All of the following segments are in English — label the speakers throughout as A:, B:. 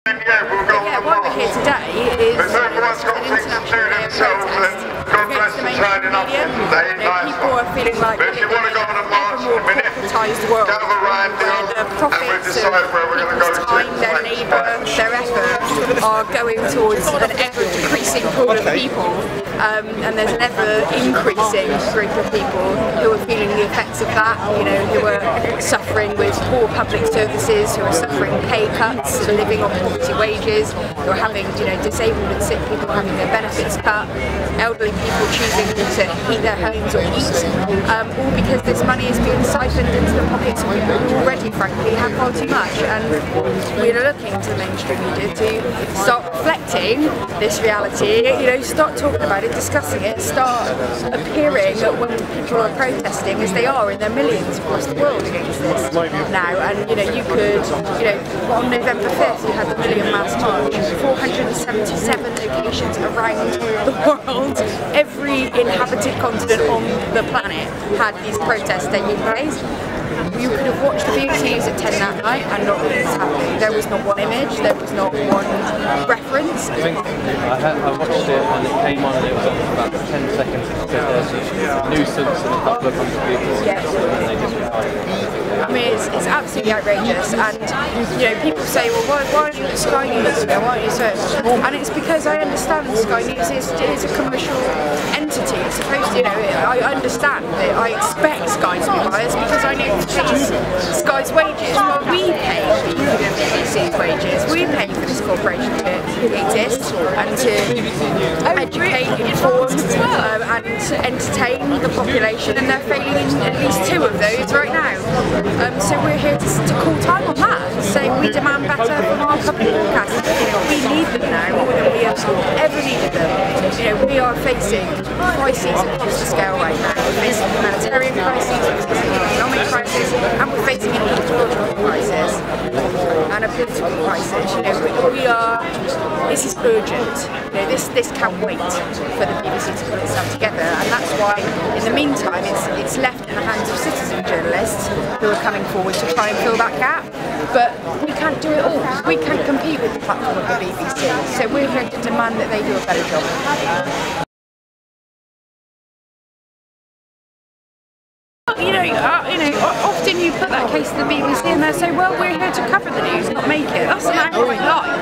A: Yeah, why we're here today is an international day of protest against the mainstream media. People are feeling like we live in an ever more corporatised world where the profits of people's time, their labour, their effort are going towards an ever-decreasing pool of people, and there's an ever-increasing group of people who are feeling the effects of that, who are suffering with poor public services, who are suffering pay cuts, living on poverty wages, who are having, disabled and sick people having their benefits cut, elderly people choosing to heat their homes or eat, all because this money is being siphoned into the pockets of people who already, frankly, have far too much. And we're looking to the mainstream media to start reflecting this reality, start talking about it, discussing it, start appearing when people are protesting, as they are in their millions across the world against this now. And you could, on November 5th you had the Million Mass March, 477 locations around the world, every inhabited continent on the planet had these protests taking place. You could have watched the BBC News at 10 that night and not really happening. There was not one image, there was not one reference.
B: I think I watched it and it came on and it was on for about 10 seconds because there's a nuisance and a couple of hundred people and they just retired.
A: I mean, it's absolutely outrageous, and people say, well, why aren't you at Sky News? Why aren't you search? And it's because I understand Sky News is a commercial entity. It's supposed to, I understand it. I expect Sky to be biased because I know who pays Sky's wages. Well, we pay the BBC's wages. We pay for this corporation to exist and to educate, inform, and entertain the population, and they're failing in at least 2 of those right now. So we're here to call time on that, say we demand better from our public broadcasters. We need them now more than we have ever needed them. We are facing crises across the scale right now. We're facing humanitarian crises, we're facing an economic crisis, and we're facing an ecological crisis and a political crisis. This is urgent. This can't wait for the BBC to put itself together, and that's why in the meantime it's left in the hands of citizen journalists who are coming forward to try and fill that gap. But we can't do it all. We can't compete with the platform of the BBC, so we're here to demand that they do a better job. Often you put that case to the BBC and they say, well, we're here to cover the news, not make it. That's an outright lie.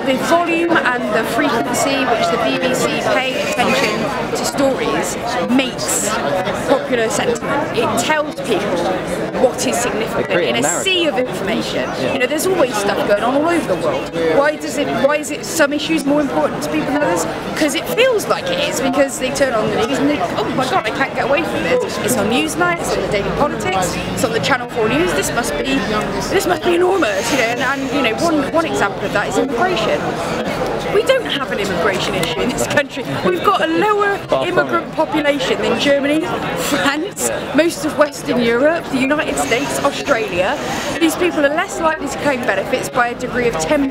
A: The volume and the frequency which the BBC pay attention to stories makes popular sentiment. It tells people what is significant in a sea of information. There's always stuff going on all over the world. Why is it some issues more important to people than others? Because it feels like it is, because they turn on the news and they, oh my god, I can't get away from this. It's on Newsnight, it's on the Daily Politics, it's on the Channel 4 News. This must be enormous, and one example of that is immigration. We don't have an immigration issue in this country. We've got a lower immigrant population than Germany, France, most of Western Europe, the United States, Australia. These people are less likely to claim benefits by a degree of 10%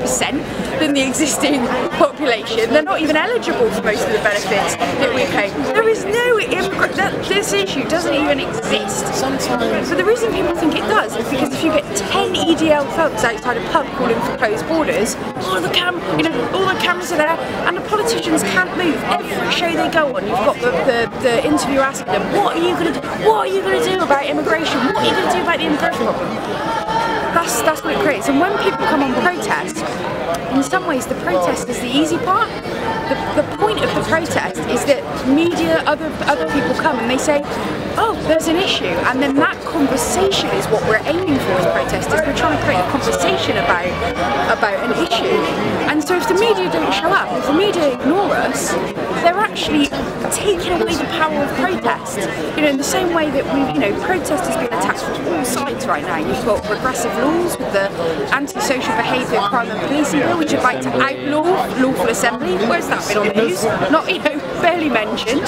A: than the existing population. They're not even eligible for most of the benefits that we pay. There is no immigrant, this issue doesn't even exist. So the reason people think it does is because if you get 10 EDL folks outside a pub calling for closed borders, all the cameras are there and the politicians can't move. Every show they go on, you've got the interviewer asking them, what are you going to do? What are you going to do about immigration? What are you going to do about the immigration problem? That's what it creates. And when people come on protest, in some ways the protest is the easy part. The point of the protest is that media, other people come and they say, oh, there's an issue, and then that conversation is what we're aiming for as protesters. We're trying to create a conversation about an issue. And so if the media don't show up, if the media ignore us, they're actually taking away the power of protest. In the same way that protest has been attacked from all sides right now. You've got regressive laws with the Anti-Social Behaviour Crime and Policing Bill, which would like to outlaw lawful assembly. Where's that been on the news? Not, barely mentioned.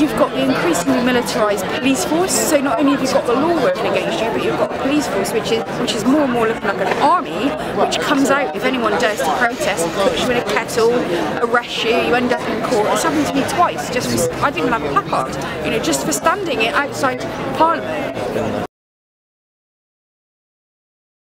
A: You've got the increasingly militarised police force, so not only have you got the law working against you, but you've got a police force which is more and more looking like an army, which comes out if anyone dares to protest, puts you in a kettle, arrests you, you end up in court. It's happened to me twice, I didn't even have a placard, just for standing outside Parliament.